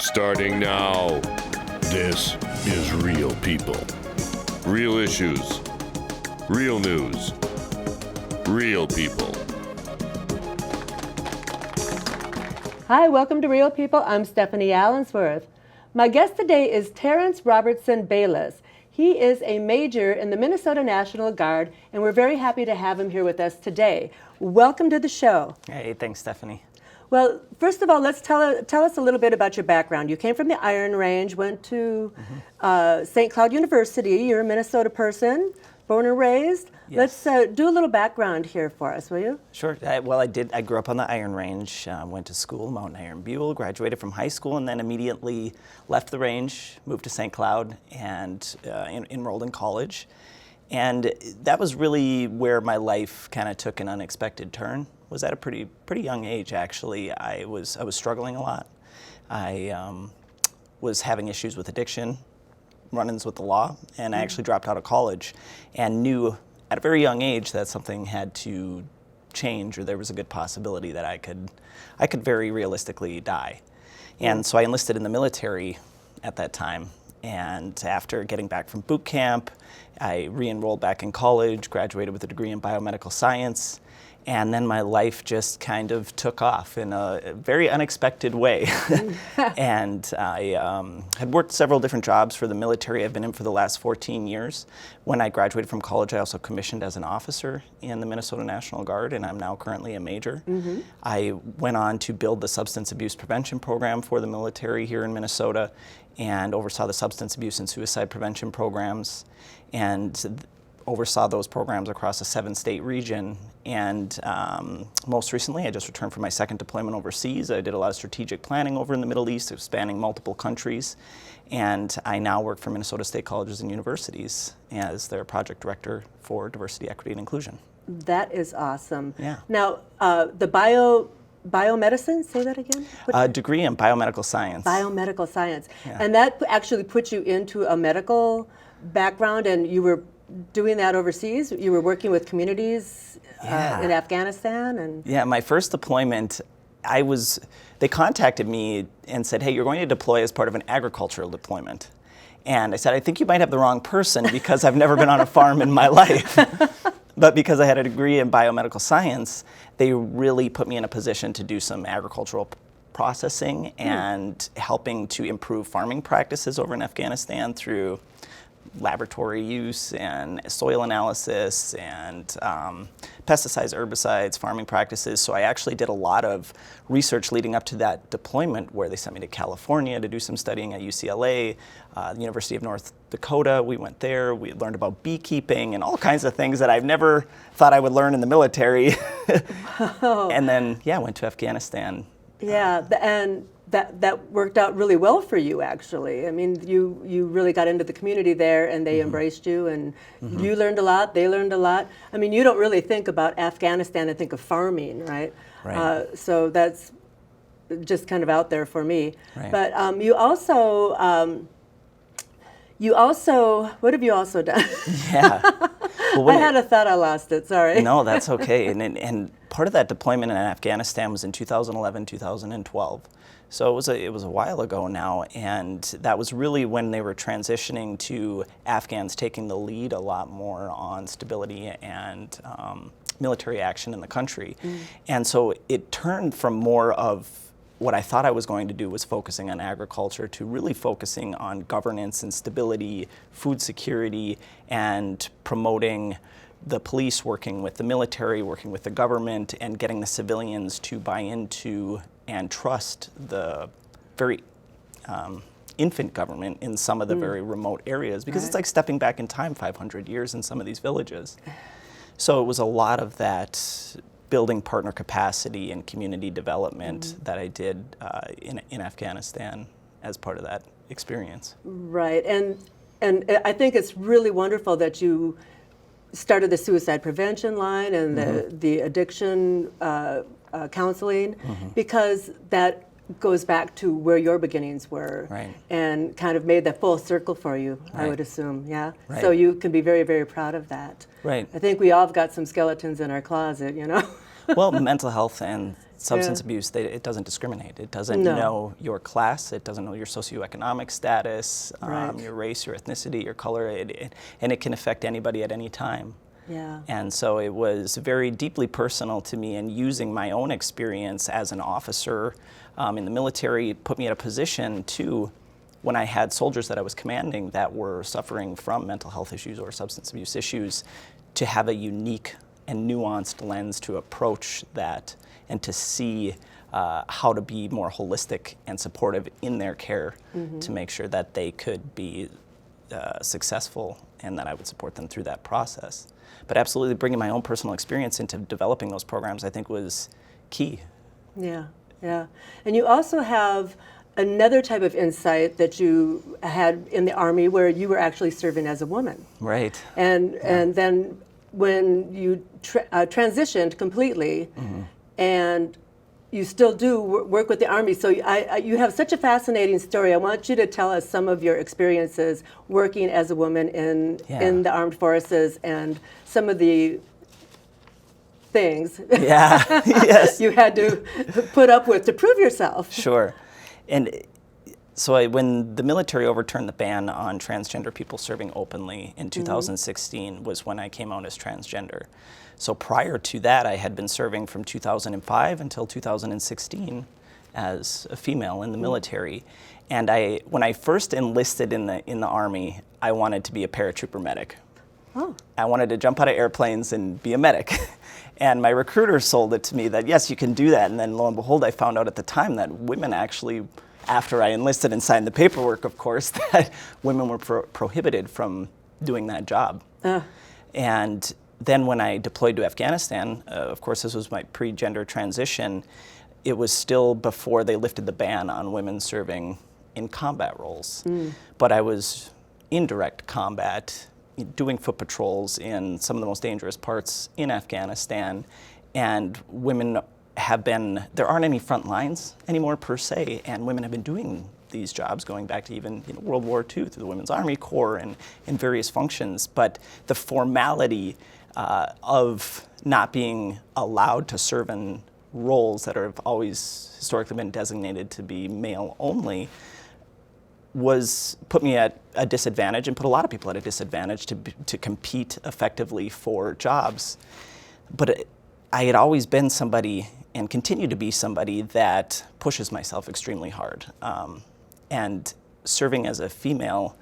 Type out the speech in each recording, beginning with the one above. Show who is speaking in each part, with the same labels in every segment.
Speaker 1: Starting now, this is Real People. Real issues. Real news. Real people.
Speaker 2: Hi, welcome to Real People. I'm Stephanie Allensworth. My guest today is Tarrence Robertson-Bayless. He is a major in the Minnesota National Guard, and we're very happy to have him here with us today. Welcome to the show.
Speaker 3: Hey, thanks, Stephanie.
Speaker 2: Well, first of all, let's tell us a little bit about your background. You came from the Iron Range, went to St. Cloud University. You're a Minnesota person, born and raised.
Speaker 3: Yes.
Speaker 2: Let's do a little background here for us, will you?
Speaker 3: Sure. I grew up on the Iron Range, went to school, Mountain Iron Buell, graduated from high school, and then immediately left the range, moved to St. Cloud, and enrolled in college. And that was really where my life kind of took an unexpected turn. Was at a pretty young age, actually. I was struggling a lot. I was having issues with addiction, run-ins with the law, and I actually dropped out of college and knew at a very young age that something had to change, or there was a good possibility that I could very realistically die. And so I enlisted in the military at that time. And after getting back from boot camp, I re-enrolled back in college, graduated with a degree in biomedical science, and then my life just kind of took off in a very unexpected way. And I had worked several different jobs for the military. I've been in for the last 14 years. When I graduated from college, I also commissioned as an officer in the Minnesota National Guard, and I'm now currently a major. Mm-hmm. I went on to build the substance abuse prevention program for the military here in Minnesota and oversaw the substance abuse and suicide prevention programs, and oversaw those programs across a 7-state region. And most recently, I just returned from my second deployment overseas. I did a lot of strategic planning over in the Middle East, spanning multiple countries. And I now work for Minnesota State Colleges and Universities as their project director for diversity, equity, and inclusion.
Speaker 2: That is awesome.
Speaker 3: Yeah.
Speaker 2: Now, the biomedicine, say that again?
Speaker 3: Degree in biomedical science.
Speaker 2: Biomedical science.
Speaker 3: Yeah.
Speaker 2: And that actually put you into a medical background, and you were doing that overseas? You were working with communities in Afghanistan? And
Speaker 3: yeah, my first deployment, they contacted me and said, hey, you're going to deploy as part of an agricultural deployment. And I said, I think you might have the wrong person because I've never been on a farm in my life. But because I had a degree in biomedical science, they really put me in a position to do some agricultural processing and helping to improve farming practices over in Afghanistan through laboratory use and soil analysis and pesticides, herbicides, farming practices. So I actually did a lot of research leading up to that deployment, where they sent me to California to do some studying at UCLA, the University of North Dakota. We went there. We learned about beekeeping and all kinds of things that I've never thought I would learn in the military. And then, went to Afghanistan.
Speaker 2: Yeah, and that worked out really well for you, actually. I mean, you really got into the community there, and they embraced you, and you learned a lot, they learned a lot. I mean, you don't really think about Afghanistan and think of farming, right?
Speaker 3: Right.
Speaker 2: So that's just kind of out there for me.
Speaker 3: Right.
Speaker 2: But you also, what have you also done?
Speaker 3: Yeah. Well,
Speaker 2: I had a thought, I lost it, sorry.
Speaker 3: No, that's okay. And part of that deployment in Afghanistan was in 2011, 2012. So it was a while ago now, and that was really when they were transitioning to Afghans taking the lead a lot more on stability and military action in the country. And so it turned from more of what I thought I was going to do was focusing on agriculture to really focusing on governance and stability, food security, and promoting the police, working with the military, working with the government, and getting the civilians to buy into and trust the very infant government in some of the very remote areas, because it's like stepping back in time 500 years in some of these villages. So it was a lot of that building partner capacity and community development that I did in Afghanistan as part of that experience.
Speaker 2: Right, and I think it's really wonderful that you started the suicide prevention line and the addiction counseling, because that goes back to where your beginnings were, and kind of made that full circle for you, I would assume, yeah?
Speaker 3: Right.
Speaker 2: So you can be very, very proud of that.
Speaker 3: Right.
Speaker 2: I think we all have got some skeletons in our closet, you know?
Speaker 3: Well, mental health and substance
Speaker 2: Yeah.
Speaker 3: abuse, it doesn't discriminate. It doesn't
Speaker 2: No.
Speaker 3: know your class. It doesn't know your socioeconomic status,
Speaker 2: Right.
Speaker 3: your race, your ethnicity, your color, and it can affect anybody at any time.
Speaker 2: Yeah.
Speaker 3: And so it was very deeply personal to me, and using my own experience as an officer in the military put me in a position to, when I had soldiers that I was commanding that were suffering from mental health issues or substance abuse issues, to have a unique and nuanced lens to approach that and to see how to be more holistic and supportive in their care to make sure that they could be successful and that I would support them through that process. But absolutely bringing my own personal experience into developing those programs, I think, was key.
Speaker 2: Yeah, yeah. And you also have another type of insight that you had in the Army where you were actually serving as a woman.
Speaker 3: Right.
Speaker 2: And then when you transitioned completely, and you still do work with the Army, so you have such a fascinating story. I want you to tell us some of your experiences working as a woman in the armed forces and some of the things
Speaker 3: Yes.
Speaker 2: you had to put up with to prove yourself.
Speaker 3: Sure. And so when the military overturned the ban on transgender people serving openly in 2016 was when I came out as transgender. So prior to that, I had been serving from 2005 until 2016 as a female in the military. And when I first enlisted in the Army, I wanted to be a paratrooper medic.
Speaker 2: Oh.
Speaker 3: I wanted to jump out of airplanes and be a medic. And my recruiter sold it to me that, yes, you can do that. And then lo and behold, I found out at the time that women actually, after I enlisted and signed the paperwork, of course, that women were prohibited from doing that job. And then when I deployed to Afghanistan, of course, this was my pre-gender transition, it was still before they lifted the ban on women serving in combat roles. But I was in direct combat, doing foot patrols in some of the most dangerous parts in Afghanistan, and women there aren't any front lines anymore per se, and women have been doing these jobs going back to even World War II through the Women's Army Corps and in various functions. But the formality of not being allowed to serve in roles that have always historically been designated to be male only put me at a disadvantage and put a lot of people at a disadvantage to compete effectively for jobs. But I had always been somebody and continue to be somebody that pushes myself extremely hard. And serving as a female,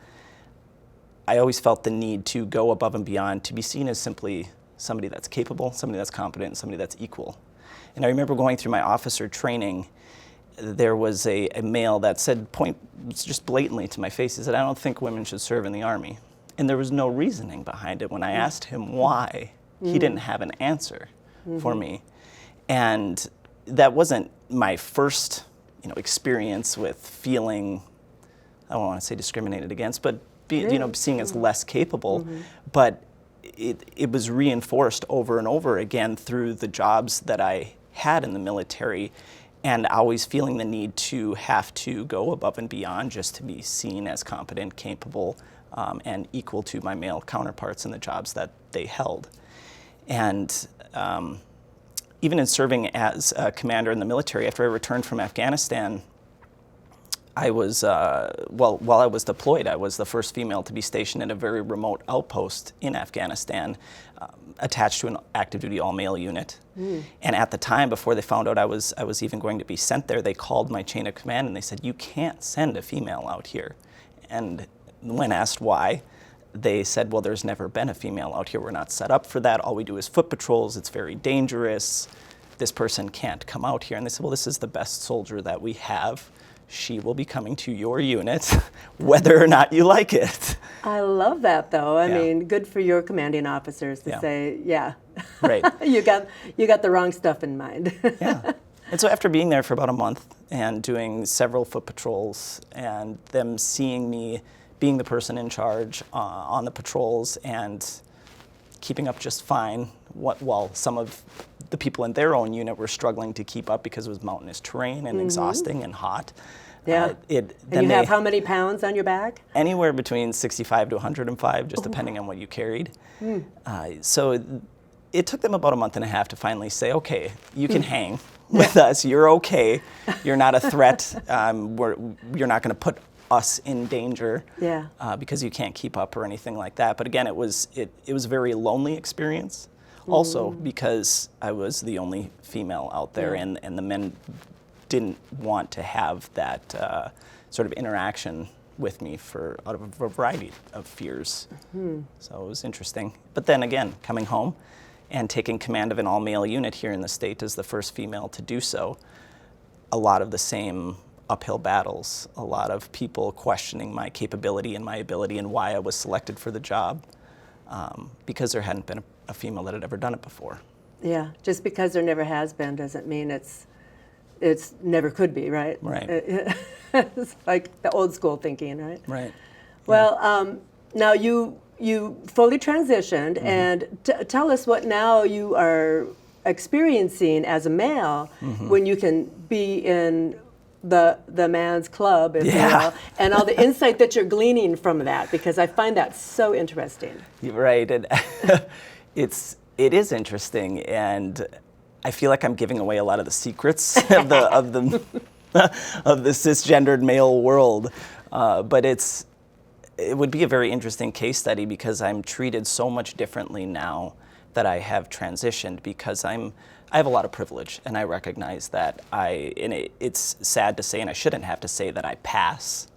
Speaker 3: I always felt the need to go above and beyond, to be seen as simply somebody that's capable, somebody that's competent, and somebody that's equal. And I remember going through my officer training, there was a male that said, just blatantly to my face, he said, "I don't think women should serve in the Army." And there was no reasoning behind it. When I asked him why, he didn't have an answer for me. And that wasn't my first experience with feeling, I don't want to say discriminated against, but seeing as less capable. But it was reinforced over and over again through the jobs that I had in the military, and always feeling the need to have to go above and beyond just to be seen as competent, capable, and equal to my male counterparts in the jobs that they held. And even in serving as a commander in the military, after I returned from Afghanistan, I was, while I was deployed, I was the first female to be stationed at a very remote outpost in Afghanistan, attached to an active duty all-male unit. And at the time, before they found out I was even going to be sent there, they called my chain of command and they said, "You can't send a female out here." And when asked why, they said, "Well, there's never been a female out here. We're not set up for that. All we do is foot patrols. It's very dangerous. This person can't come out here." And they said, "Well, this is the best soldier that we have. She will be coming to your unit, whether or not you like it."
Speaker 2: I love that, though. I
Speaker 3: Yeah.
Speaker 2: mean, good for your commanding officers to say, "Yeah,
Speaker 3: Right.
Speaker 2: you got the wrong stuff in mind."
Speaker 3: Yeah. And so after being there for about a month and doing several foot patrols and them seeing me being the person in charge on the patrols and keeping up just fine, while some of the people in their own unit were struggling to keep up because it was mountainous terrain and exhausting and hot.
Speaker 2: Yeah. And you have how many pounds on your back?
Speaker 3: Anywhere between 65 to 105, just depending on what you carried. So it took them about a month and a half to finally say, okay, you can hang with us. You're okay. You're not a threat. You're not going to put us in danger because you can't keep up or anything like that. But again, it was a very lonely experience. Also because I was the only female out there, and the men didn't want to have that sort of interaction with me out of a variety of fears. So it was interesting. But then again, coming home and taking command of an all-male unit here in the state as the first female to do so, a lot of the same uphill battles, a lot of people questioning my capability and my ability and why I was selected for the job, because there hadn't been a female that had ever done it before.
Speaker 2: Yeah, just because there never has been doesn't mean it's never could be, right?
Speaker 3: Right.
Speaker 2: It's like the old school thinking, right?
Speaker 3: Right.
Speaker 2: Well, now you fully transitioned, and tell us what now you are experiencing as a male when you can be in the man's club, if you will, and all the insight that you're gleaning from that, because I find that so interesting.
Speaker 3: Right, and it is interesting, and I feel like I'm giving away a lot of the secrets of the cisgendered male world, but it would be a very interesting case study because I'm treated so much differently now that I have transitioned, because I have a lot of privilege, and I recognize that it's sad to say, and I shouldn't have to say, that I pass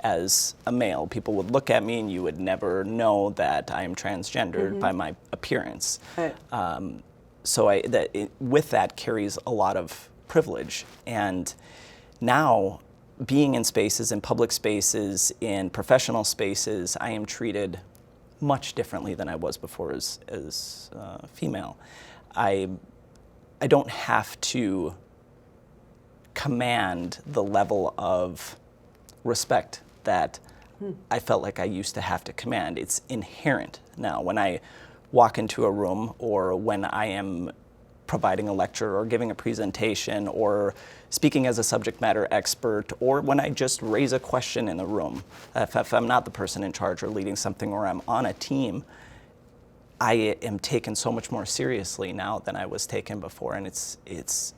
Speaker 3: as a male. People would look at me and you would never know that I am transgendered by my appearance.
Speaker 2: Right.
Speaker 3: So with that carries a lot of privilege. And now, being in spaces, in public spaces, in professional spaces, I am treated much differently than I was before as female. I don't have to command the level of respect that I felt like I used to have to command. It's inherent now. When I walk into a room, or when I am providing a lecture or giving a presentation or speaking as a subject matter expert, or when I just raise a question in the room, if I'm not the person in charge or leading something, or I'm on a team, I am taken so much more seriously now than I was taken before. And it's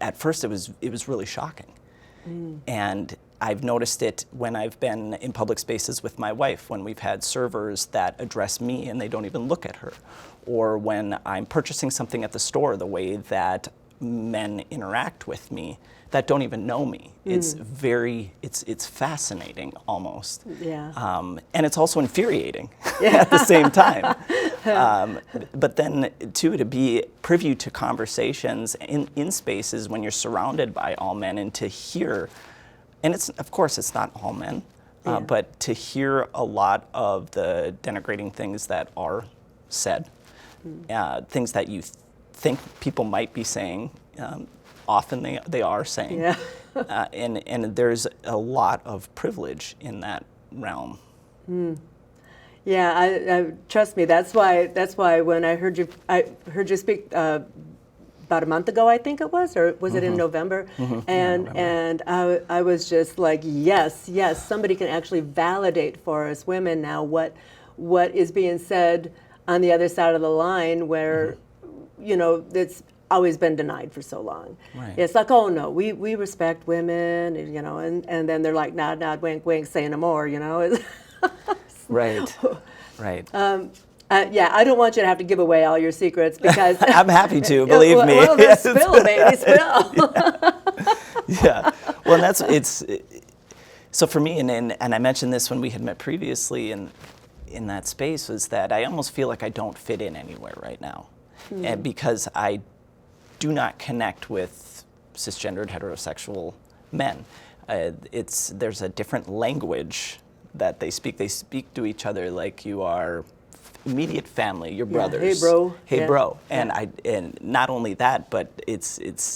Speaker 3: at first it was really shocking. And I've noticed it when I've been in public spaces with my wife, when we've had servers that address me and they don't even look at her, or when I'm purchasing something at the store, the way that men interact with me that don't even know me. It's it's fascinating almost.
Speaker 2: Yeah.
Speaker 3: And it's also infuriating at the same time. But then too, to be privy to conversations in spaces when you're surrounded by all men, and to hear, and of course it's not all men, but to hear a lot of the denigrating things that are said, things that you think people might be saying, often they are saying.
Speaker 2: Yeah.
Speaker 3: And there's a lot of privilege in that realm.
Speaker 2: Yeah, I trust me. That's why when I heard you speak about a month ago, I think it was, or was it in November? And I was just like, yes, somebody can actually validate for us women now what is being said on the other side of the line, where it's always been denied for so long.
Speaker 3: Right.
Speaker 2: It's like, oh no, we respect women, and then they're like, nod, wink, wink, say no more,
Speaker 3: Right.
Speaker 2: Yeah, I don't want you to have to give away all your secrets, because
Speaker 3: I'm happy to, believe me.
Speaker 2: Well, then spill, baby, spill.
Speaker 3: Yeah. Well, so for me, and I mentioned this when we had met previously in that space, was that I almost feel like I don't fit in anywhere right now, and because I do not connect with cisgendered heterosexual men. There's a different language that they speak. They speak to each other like you are immediate family, your brothers.
Speaker 2: Hey, bro.
Speaker 3: Hey, bro. And not only that, but it's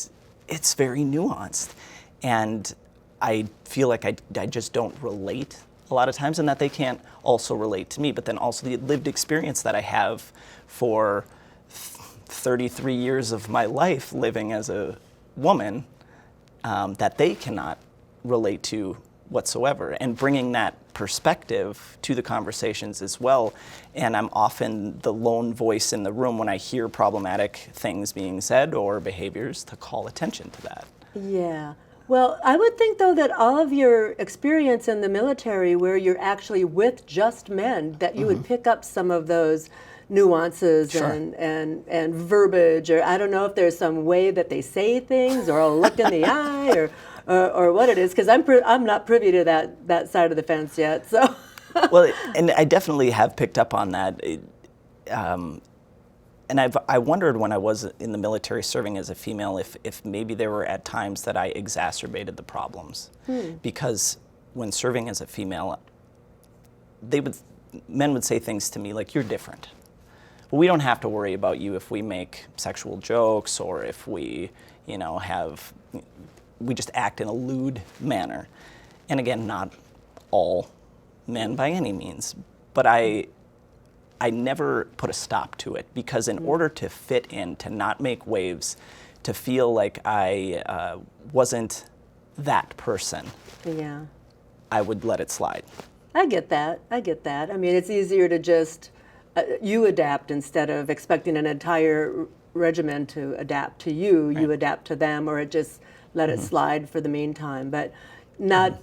Speaker 3: very nuanced, and I feel like I just don't relate a lot of times, and that they can't also relate to me. But then also the lived experience that I have for 33 years of my life living as a woman, that they cannot relate to whatsoever, and bringing that perspective to the conversations as well. And I'm often the lone voice in the room when I hear problematic things being said or behaviors to call attention to that.
Speaker 2: Yeah. Well, I would think, though, that all of your experience in the military, where you're actually with just men, that you would pick up some of those nuances
Speaker 3: Sure.
Speaker 2: and verbiage, or I don't know if there's some way that they say things, or a look in the eye, or what it is, because I'm not privy to that side of the fence yet. So.
Speaker 3: Well, and I definitely have picked up on that. And I wondered when I was in the military serving as a female if maybe there were at times that I exacerbated the problems. Because when serving as a female, men would say things to me like, "You're different. Well, we don't have to worry about you if we make sexual jokes or if we, we just act in a lewd manner." And again, not all men by any means, but I never put a stop to it, because in order to fit in, to not make waves, to feel like I wasn't that person,
Speaker 2: Yeah.
Speaker 3: I would let it slide.
Speaker 2: I get that. I mean, it's easier to just you adapt instead of expecting an entire regiment to adapt to you.
Speaker 3: Right.
Speaker 2: You adapt to them, or just let it slide for the meantime. But not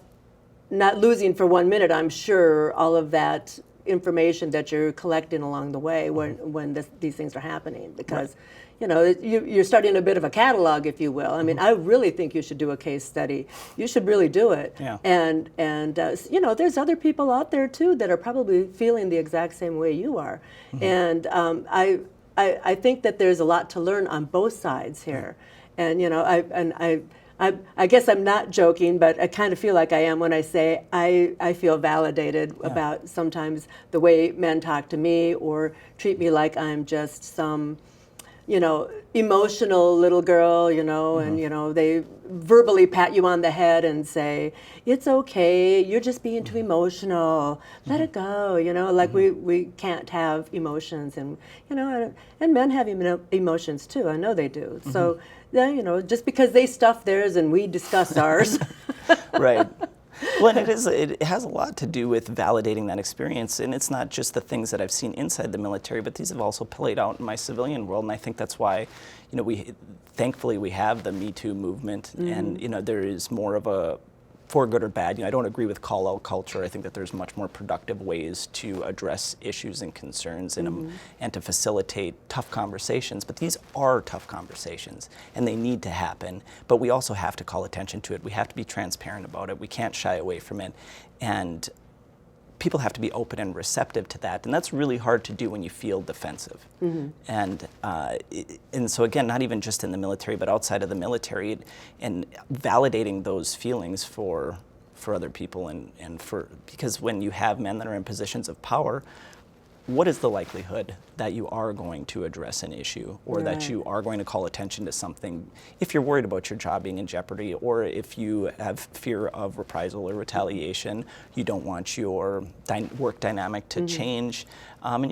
Speaker 2: losing for 1 minute, I'm sure, all of that information that you're collecting along the way when these things are happening, because you're starting a bit of a catalog, if you will. I mean, I really think you should do a case study. You should really do it.
Speaker 3: Yeah.
Speaker 2: And there's other people out there too that are probably feeling the exact same way you are. And I think that there's a lot to learn on both sides here. And I guess I'm not joking, but I kind of feel like I am when I say I feel validated about sometimes the way men talk to me or treat me like I'm just some, emotional little girl, and, they verbally pat you on the head and say, "It's okay, you're just being too emotional, let it go," like we can't have emotions, and, and men have emotions too, I know they do. So, just because they stuff theirs and we discuss ours.
Speaker 3: Right. Well, and it has a lot to do with validating that experience, and it's not just the things that I've seen inside the military, but these have also played out in my civilian world, and I think that's why, thankfully we have the Me Too movement, and there is more of a, for good or bad, I don't agree with call-out culture. I think that there's much more productive ways to address issues and concerns and to facilitate tough conversations. But these are tough conversations, and they need to happen. But we also have to call attention to it. We have to be transparent about it. We can't shy away from it. And people have to be open and receptive to that. And that's really hard to do when you feel defensive. And so again, not even just in the military, but outside of the military, and validating those feelings for other people, because when you have men that are in positions of power, what is the likelihood that you are going to address an issue, or that you are going to call attention to something if you're worried about your job being in jeopardy, or if you have fear of reprisal or retaliation, you don't want your work dynamic to change, and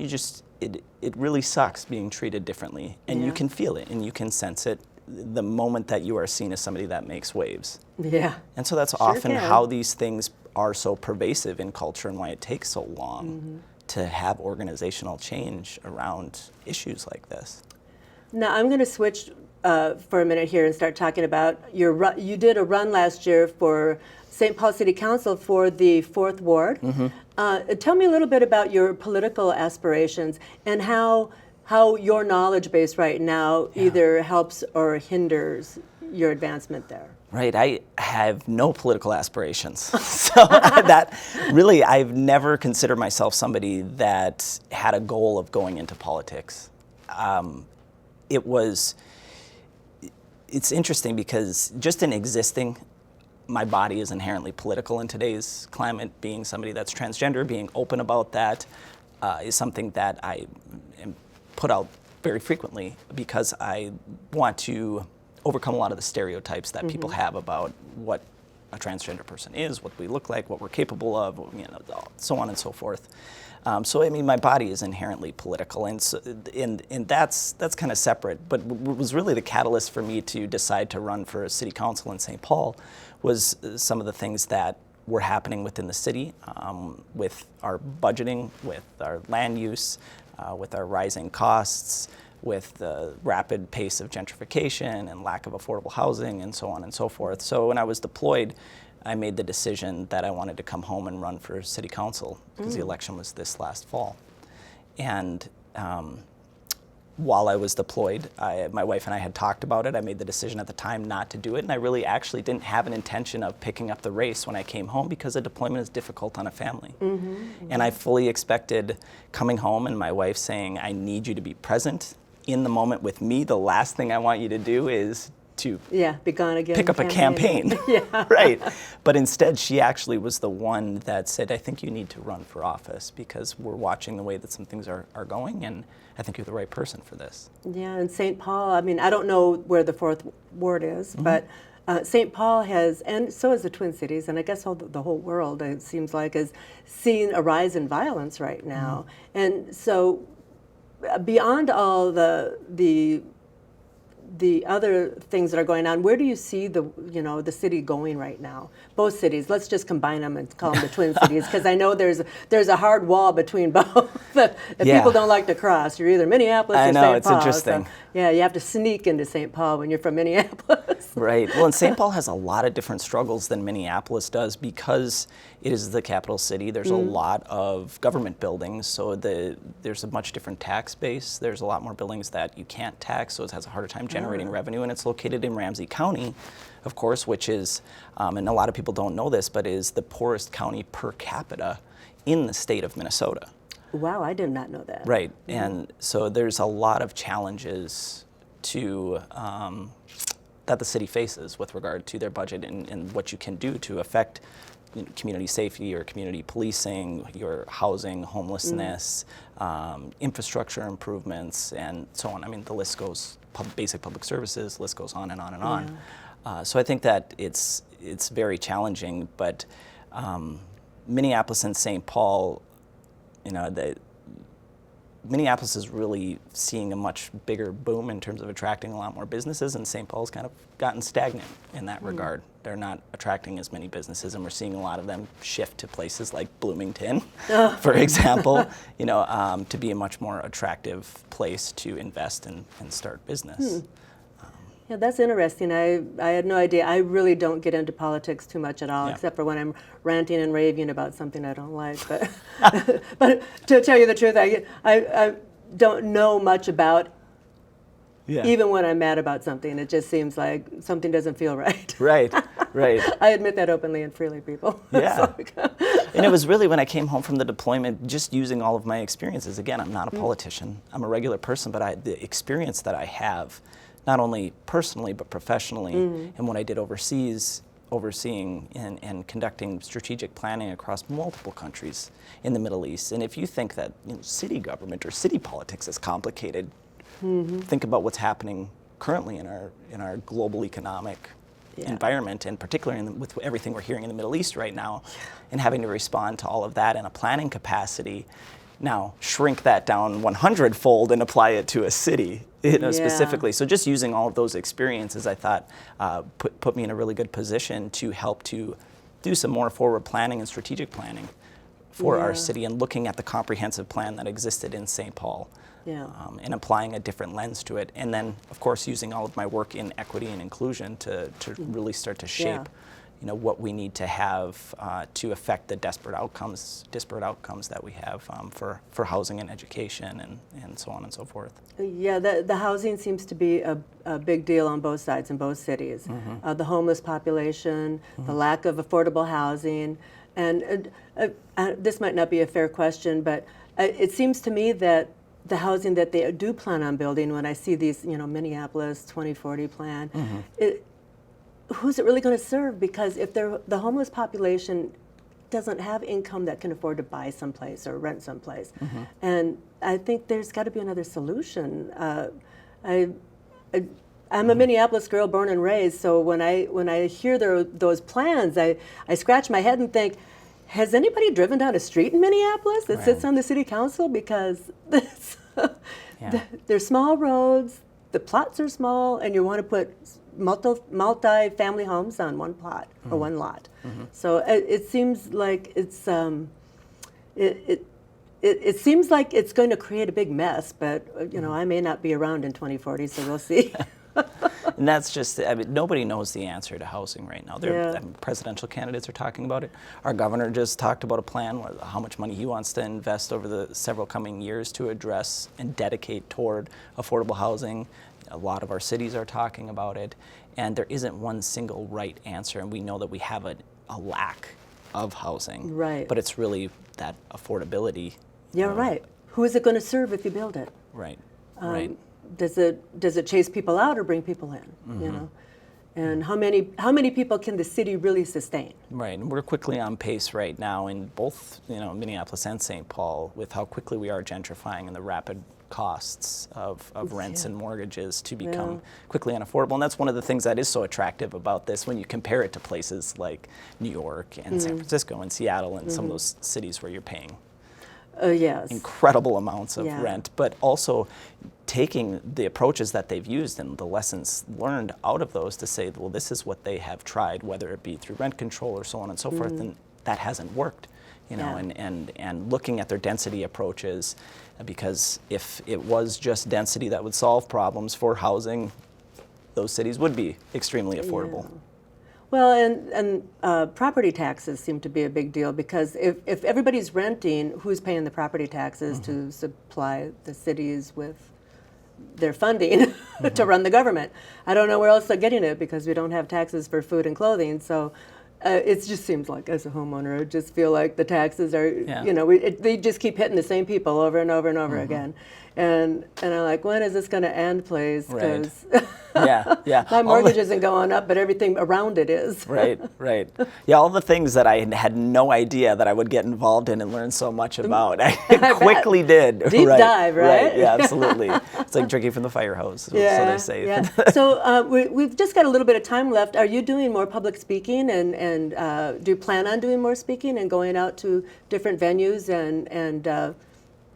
Speaker 3: it really sucks being treated differently, and you can feel it and you can sense it the moment that you are seen as somebody that makes waves.
Speaker 2: Yeah.
Speaker 3: And so that's often how these things are so pervasive in culture, and why it takes so long to have organizational change around issues like this.
Speaker 2: Now I'm going to switch for a minute here and start talking about you did a run last year for St. Paul City Council for the 4th Ward. Tell me a little bit about your political aspirations and how your knowledge base right now either helps or hinders your advancement there.
Speaker 3: Right, I have no political aspirations. So that really, I've never considered myself somebody that had a goal of going into politics. It's interesting because just in existing, my body is inherently political in today's climate. Being somebody that's transgender, being open about that is something that I am put out very frequently, because I want to overcome a lot of the stereotypes that people have about what a transgender person is, what we look like, what we're capable of, so on and so forth. So I mean, my body is inherently political, and that's kind of separate. But what was really the catalyst for me to decide to run for a city council in St. Paul was some of the things that were happening within the city, with our budgeting, with our land use, with our rising costs, with the rapid pace of gentrification and lack of affordable housing and so on and so forth. So when I was deployed, I made the decision that I wanted to come home and run for city council because the election was this last fall. And while I was deployed, my wife and I had talked about it. I made the decision at the time not to do it, and I really actually didn't have an intention of picking up the race when I came home because a deployment is difficult on a family. And I fully expected coming home and my wife saying, I need you to be present in the moment with me. The last thing I want you to do is to
Speaker 2: be gone again.
Speaker 3: Pick up a campaign. Right. But instead, she actually was the one that said, I think you need to run for office because we're watching the way that some things are going, and I think you're the right person for this.
Speaker 2: Yeah, and St. Paul, I mean, I don't know where the 4th Ward is, but St. Paul has, and so has the Twin Cities, and I guess the whole world, it seems like, is seeing a rise in violence right now. And so beyond all the other things that are going on, where do you see the city going right now? Both cities. Let's just combine them and call them the Twin Cities, because I know there's a hard wall between both. People don't like to cross. You're either Minneapolis or St. Paul. I know, it's interesting. So, you have to sneak into St. Paul when you're from Minneapolis.
Speaker 3: Right. Well, and St. Paul has a lot of different struggles than Minneapolis does because it is the capital city. There's a lot of government buildings, so there's a much different tax base. There's a lot more buildings that you can't tax, so it has a harder time generating revenue, and it's located in Ramsey County, of course, which is, and a lot of people don't know this, but is the poorest county per capita in the state of Minnesota.
Speaker 2: Wow, I did not know that.
Speaker 3: Right, and so there's a lot of challenges to that the city faces with regard to their budget and what you can do to affect community safety or community policing, your housing, homelessness, infrastructure improvements, and so on. I mean, the list goes, basic public services, list goes on and on and on. So I think that it's very challenging, but Minneapolis and St. Paul, Minneapolis is really seeing a much bigger boom in terms of attracting a lot more businesses, and St. Paul's kind of gotten stagnant in that regard. They're not attracting as many businesses, and we're seeing a lot of them shift to places like Bloomington, for example, to be a much more attractive place to invest and start business.
Speaker 2: Yeah, that's interesting. I had no idea. I really don't get into politics too much at all, except for when I'm ranting and raving about something I don't like. But but to tell you the truth, I don't know much about. Even when I'm mad about something, it just seems like something doesn't feel right.
Speaker 3: Right.
Speaker 2: I admit that openly and freely, people.
Speaker 3: Yeah. And it was really when I came home from the deployment, just using all of my experiences. Again, I'm not a politician. I'm a regular person, but the experience that I have, not only personally but professionally, and what I did overseas, overseeing and conducting strategic planning across multiple countries in the Middle East. And if you think that city government or city politics is complicated, think about what's happening currently in our global economic environment, and particularly with everything we're hearing in the Middle East right now, and having to respond to all of that in a planning capacity. Now, shrink that down 100-fold and apply it to a city, specifically. So just using all of those experiences, I thought, put me in a really good position to help to do some more forward planning and strategic planning for our city, and looking at the comprehensive plan that existed in St. Paul. And applying a different lens to it. And then, of course, using all of my work in equity and inclusion to really start to shape what we need to have to affect the disparate outcomes that we have for housing and education and so on and so forth.
Speaker 2: Yeah, the housing seems to be a big deal on both sides in both cities. The homeless population, the lack of affordable housing, and this might not be a fair question, but it seems to me that the housing that they do plan on building, when I see these, Minneapolis 2040 plan, who's it really going to serve? Because if the homeless population doesn't have income that can afford to buy someplace or rent someplace, and I think there's got to be another solution. I'm a Minneapolis girl, born and raised, so when I hear those plans, I scratch my head and think, has anybody driven down a street in Minneapolis that sits on the city council? Because they're small roads, the plots are small, and you want to put multi-family homes on one plot or one lot. So it seems like it seems like it's going to create a big mess, but I may not be around in 2040, so we'll see.
Speaker 3: And that's just, nobody knows the answer to housing right now. Presidential candidates are talking about it. Our governor just talked about a plan, how much money he wants to invest over the several coming years to address and dedicate toward affordable housing. A lot of our cities are talking about it, and there isn't one single right answer, and we know that we have a lack of housing.
Speaker 2: Right.
Speaker 3: But it's really that affordability.
Speaker 2: Yeah, right. Who is it going to serve if you build it?
Speaker 3: Right, right.
Speaker 2: Does it chase people out or bring people in? And how many people can the city really sustain?
Speaker 3: Right, and we're quickly on pace right now in both Minneapolis and St. Paul with how quickly we are gentrifying and the rapid costs of rents and mortgages to become quickly unaffordable. And that's one of the things that is so attractive about this when you compare it to places like New York and San Francisco and Seattle and some of those cities where you're paying incredible amounts of rent, but also taking the approaches that they've used and the lessons learned out of those to say, well, this is what they have tried, whether it be through rent control or so on and so forth, and that hasn't worked. And looking at their density approaches, because if it was just density that would solve problems for housing, those cities would be extremely affordable.
Speaker 2: Yeah. Well, and property taxes seem to be a big deal because if everybody's renting, who's paying the property taxes to supply the cities with their funding to run the government? I don't know where else they're getting it because we don't have taxes for food and clothing. So it just seems like, as a homeowner, I just feel like the taxes are, they just keep hitting the same people over and over and over again. And I'm like, when is this going to end, please? Because my mortgage isn't going up, but everything around it is.
Speaker 3: Right. Yeah, all the things that I had no idea that I would get involved in and learn so much about, I quickly did.
Speaker 2: Deep dive, right?
Speaker 3: Yeah, absolutely. It's like drinking from the fire hose, so they say.
Speaker 2: Yeah. So we've just got a little bit of time left. Are you doing more public speaking, and do you plan on doing more speaking and going out to different venues and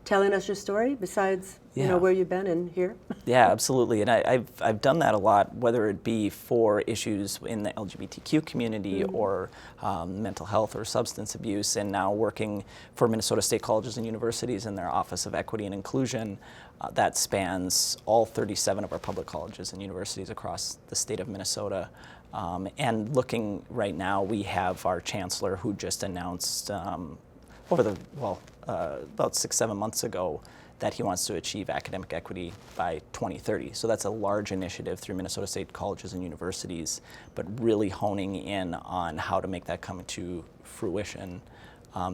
Speaker 2: telling us your story besides where you've been and here?
Speaker 3: Yeah, absolutely. And I've done that a lot, whether it be for issues in the LGBTQ community or mental health or substance abuse, and now working for Minnesota State Colleges and Universities in their Office of Equity and Inclusion. That spans all 37 of our public colleges and universities across the state of Minnesota. And looking right now, we have our chancellor who just announced about 6-7 months ago that he wants to achieve academic equity by 2030. So that's a large initiative through Minnesota State Colleges and Universities, but really honing in on how to make that come to fruition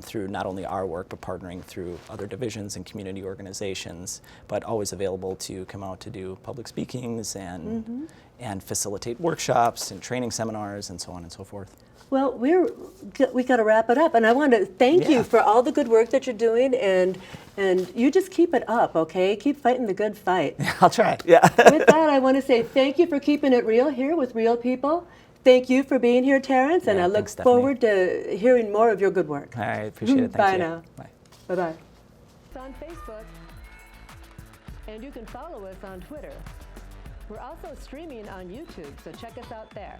Speaker 3: through not only our work, but partnering through other divisions and community organizations, but always available to come out to do public speakings and facilitate workshops and training seminars and so on and so forth.
Speaker 2: Well, we got to wrap it up, and I want to thank you for all the good work that you're doing, and you just keep it up, okay? Keep fighting the good fight.
Speaker 3: I'll try. Yeah.
Speaker 2: With that, I want to say thank you for keeping it real here with real people. Thank you for being here, Tarrence, and I look forward to hearing more of your good work.
Speaker 3: All right, appreciate it. Thank you.
Speaker 2: Bye now.
Speaker 3: Bye.
Speaker 2: Bye-bye. It's on Facebook, and you can follow us on Twitter. We're also streaming on YouTube, so check us out there.